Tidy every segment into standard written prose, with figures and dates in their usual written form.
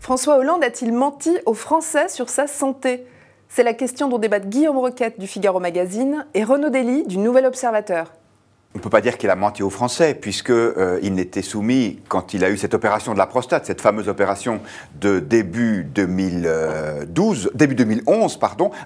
François Hollande a-t-il menti aux Français sur sa santé? C'est la question dont débattent Guillaume Roquette du Figaro Magazine et Renaud Dely du Nouvel Observateur. On ne peut pas dire qu'il a menti aux Français, puisqu'il n'était soumis, quand il a eu cette opération de la prostate, cette fameuse opération de début 2011,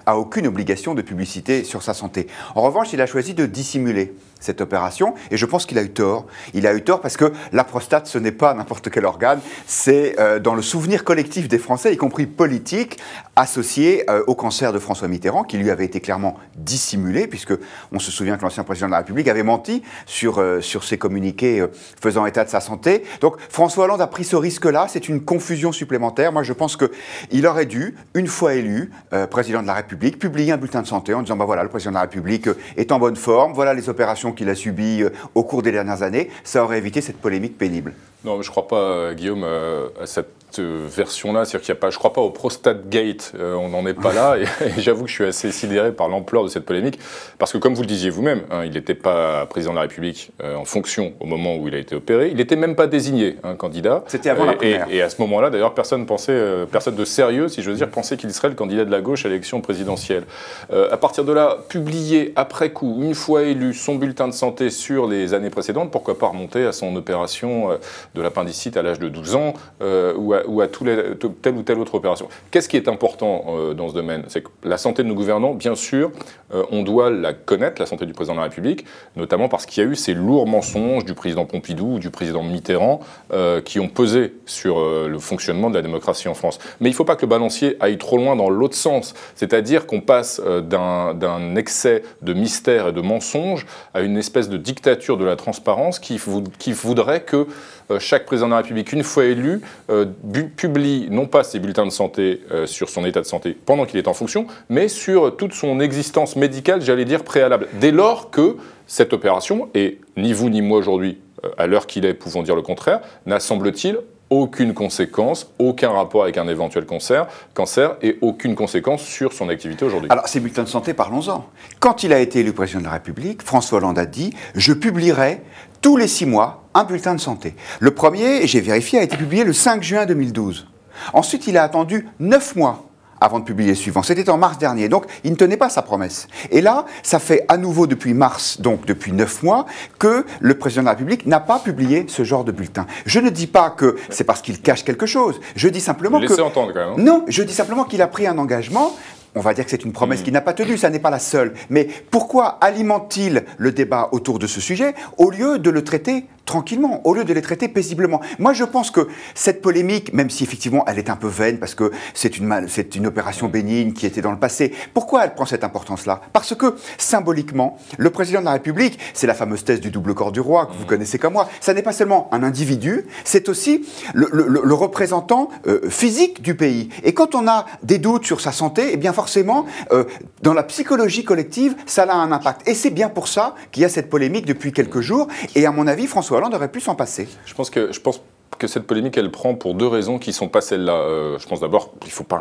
à aucune obligation de publicité sur sa santé. En revanche, il a choisi de dissimuler cette opération, et je pense qu'il a eu tort. Il a eu tort parce que la prostate, ce n'est pas n'importe quel organe, c'est dans le souvenir collectif des Français, y compris politique, associé au cancer de François Mitterrand, qui lui avait été clairement dissimulé, puisqu'on se souvient que l'ancien président de la République avait menti sur ses communiqués faisant état de sa santé. Donc François Hollande a pris ce risque-là, c'est une confusion supplémentaire. Moi je pense qu'il aurait dû, une fois élu président de la République, publier un bulletin de santé en disant bah voilà, le président de la République est en bonne forme, voilà les opérations qu'il a subies au cours des dernières années. Ça aurait évité cette polémique pénible. Non, mais je ne crois pas, Guillaume, à cette version-là. C'est-à-dire qu'il n'y a pas, je ne crois pas au prostate gate. On n'en est pas là. Et j'avoue que je suis assez sidéré par l'ampleur de cette polémique. Parce que, comme vous le disiez vous-même, il n'était pas président de la République en fonction au moment où il a été opéré. Il n'était même pas désigné candidat. C'était avant la primaire. Et à ce moment-là, d'ailleurs, personne de sérieux, si je veux dire, pensait qu'il serait le candidat de la gauche à l'élection présidentielle. À partir de là, publier après coup, une fois élu, son bulletin de santé sur les années précédentes, pourquoi pas remonter à son opération de l'appendicite à l'âge de 12 ans ou à telle ou telle autre opération. Qu'est-ce qui est important dans ce domaine? C'est que la santé de nos gouvernants, bien sûr, on doit la connaître, la santé du président de la République, notamment parce qu'il y a eu ces lourds mensonges du président Pompidou ou du président Mitterrand qui ont pesé sur le fonctionnement de la démocratie en France. Mais il ne faut pas que le balancier aille trop loin dans l'autre sens, c'est-à-dire qu'on passe d'un excès de mystère et de mensonges à une espèce de dictature de la transparence qui voudrait que chaque président de la République, une fois élu, publie non pas ses bulletins de santé sur son état de santé pendant qu'il est en fonction, mais sur toute son existence médicale, j'allais dire, préalable. Dès lors que cette opération, et ni vous ni moi aujourd'hui, à l'heure qu'il est, pouvons dire le contraire, n'a, semble-t-il, aucune conséquence, aucun rapport avec un éventuel cancer et aucune conséquence sur son activité aujourd'hui. Alors, ces bulletins de santé, parlons-en. Quand il a été élu président de la République, François Hollande a dit « Je publierai tous les 6 mois un bulletin de santé ». Le premier, j'ai vérifié, a été publié le 5 juin 2012. Ensuite, il a attendu 9 mois avant de publier le suivant. C'était en mars dernier. Donc, il ne tenait pas sa promesse. Et là, ça fait à nouveau depuis mars, donc depuis 9 mois, que le président de la République n'a pas publié ce genre de bulletin. Je ne dis pas que c'est parce qu'il cache quelque chose. Je dis simplement que... Laissez entendre quand même. Hein. Non, je dis simplement qu'il a pris un engagement. On va dire que c'est une promesse qui n'a pas tenu, ça n'est pas la seule. Mais pourquoi alimente-t-il le débat autour de ce sujet au lieu de le traiter tranquillement, au lieu de les traiter paisiblement? Moi, je pense que cette polémique, même si effectivement elle est un peu vaine, parce que c'est une opération bénigne qui était dans le passé, pourquoi elle prend cette importance-là? Parce que, symboliquement, le président de la République, c'est la fameuse thèse du double corps du roi, que vous connaissez comme moi, ça n'est pas seulement un individu, c'est aussi le représentant physique du pays. Et quand on a des doutes sur sa santé, eh bien forcément, dans la psychologie collective, ça a un impact. Et c'est bien pour ça qu'il y a cette polémique depuis quelques jours. Et à mon avis, François Hollande aurait pu s'en passer. Je pense que cette polémique, elle prend pour 2 raisons qui ne sont pas celles-là. Je pense d'abord qu'il ne faut pas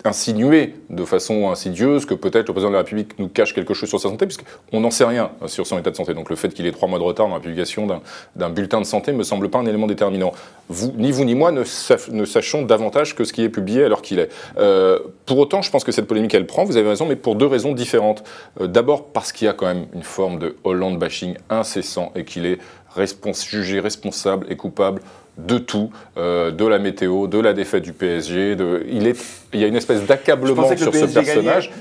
insinuer de façon insidieuse que peut-être le président de la République nous cache quelque chose sur sa santé, puisqu'on n'en sait rien sur son état de santé. Donc le fait qu'il ait 3 mois de retard dans la publication d'un bulletin de santé ne me semble pas un élément déterminant. Ni vous ni moi ne sachons davantage que ce qui est publié à l'heure qu'il est. Pour autant, je pense que cette polémique, elle prend, vous avez raison, mais pour 2 raisons différentes. D'abord parce qu'il y a quand même une forme de Hollande bashing incessant et qu'il est jugé responsable et coupable de tout, de la météo, de la défaite du PSG. Il y a une espèce d'accablement sur ce personnage.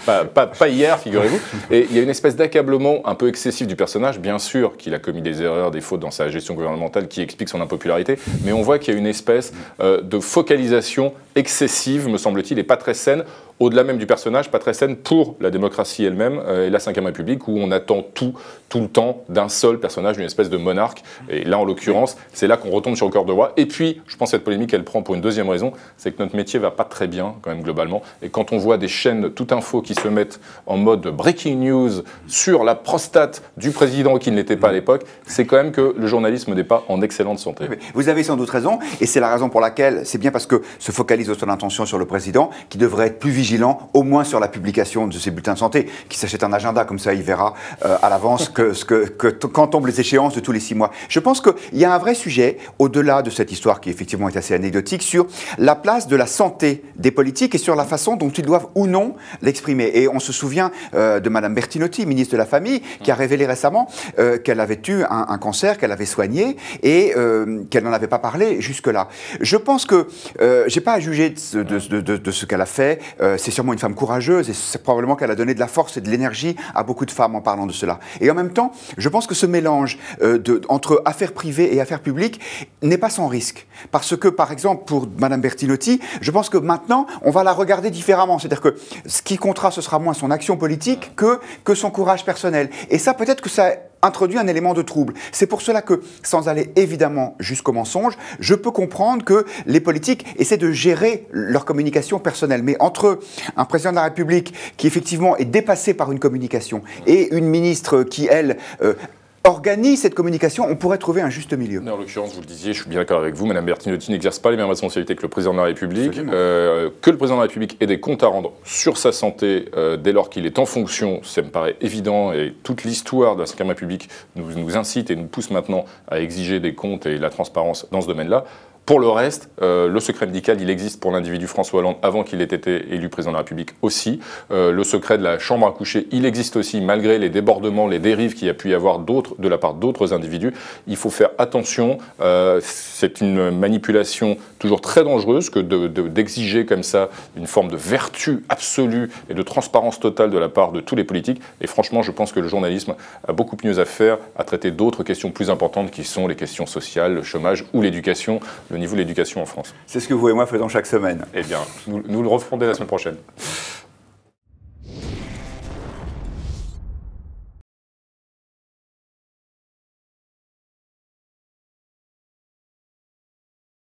Pas hier, figurez-vous. Et il y a une espèce d'accablement un peu excessif du personnage. Bien sûr qu'il a commis des erreurs, des fautes dans sa gestion gouvernementale qui expliquent son impopularité, mais on voit qu'il y a une espèce de focalisation excessive, me semble-t-il, et pas très saine, au-delà même du personnage, pas très saine pour la démocratie elle-même et la Ve République, où on attend tout le temps d'un seul personnage, d'une espèce de monarque. Et là, en l'occurrence, c'est là qu'on retombe sur le corps de roi. Et puis, je pense que cette polémique, elle prend pour une deuxième raison, c'est que notre métier va pas très bien, quand même, globalement. Et quand on voit des chaînes tout info qui se mettent en mode breaking news sur la prostate du président qui ne l'était pas à l'époque, c'est quand même que le journalisme n'est pas en excellente santé. Vous avez sans doute raison, et c'est la raison pour laquelle, c'est bien parce que se focalise son attention sur le président, qui devrait être plus vigilant, au moins sur la publication de ses bulletins de santé, qui s'achète un agenda, comme ça il verra à l'avance quand tombent les échéances de tous les 6 mois. Je pense qu'il y a un vrai sujet, au-delà de cette histoire qui effectivement est assez anecdotique, sur la place de la santé des politiques et sur la façon dont ils doivent ou non l'exprimer. Et on se souvient de Madame Bertinotti, ministre de la Famille, qui a révélé récemment qu'elle avait eu un cancer, qu'elle avait soigné et qu'elle n'en avait pas parlé jusque-là. Je pense que je n'ai pas à juger de ce qu'elle a fait. C'est sûrement une femme courageuse et c'est probablement qu'elle a donné de la force et de l'énergie à beaucoup de femmes en parlant de cela. Et en même temps, je pense que ce mélange entre affaires privées et affaires publiques n'est pas sans risque. Parce que, par exemple, pour Madame Bertinotti, je pense que maintenant, on va la regarder différemment. C'est-à-dire que ce qui comptera, ce sera moins son action politique que son courage personnel. Et ça, peut-être que ça introduit un élément de trouble. C'est pour cela que, sans aller évidemment jusqu'au mensonge, je peux comprendre que les politiques essaient de gérer leur communication personnelle. Mais entre un président de la République qui effectivement est dépassé par une communication et une ministre qui, elle, organise cette communication, on pourrait trouver un juste milieu. En l'occurrence, vous le disiez, je suis bien d'accord avec vous, Mme Bertinotti n'exerce pas les mêmes responsabilités que le président de la République. Que le président de la République ait des comptes à rendre sur sa santé dès lors qu'il est en fonction, ça me paraît évident, et toute l'histoire de la Ve République nous incite et nous pousse maintenant à exiger des comptes et de la transparence dans ce domaine-là. Pour le reste, le secret médical, il existe pour l'individu François Hollande avant qu'il ait été élu président de la République aussi. Le secret de la chambre à coucher, il existe aussi malgré les débordements, les dérives qu'il y a pu y avoir de la part d'autres individus. Il faut faire attention. C'est une manipulation toujours très dangereuse que d'exiger comme ça une forme de vertu absolue et de transparence totale de la part de tous les politiques. Et franchement, je pense que le journalisme a beaucoup mieux à faire à traiter d'autres questions plus importantes qui sont les questions sociales, le chômage ou l'éducation. Le niveau de l'éducation en France. C'est ce que vous et moi faisons chaque semaine. Eh bien, nous le referons dès la semaine prochaine.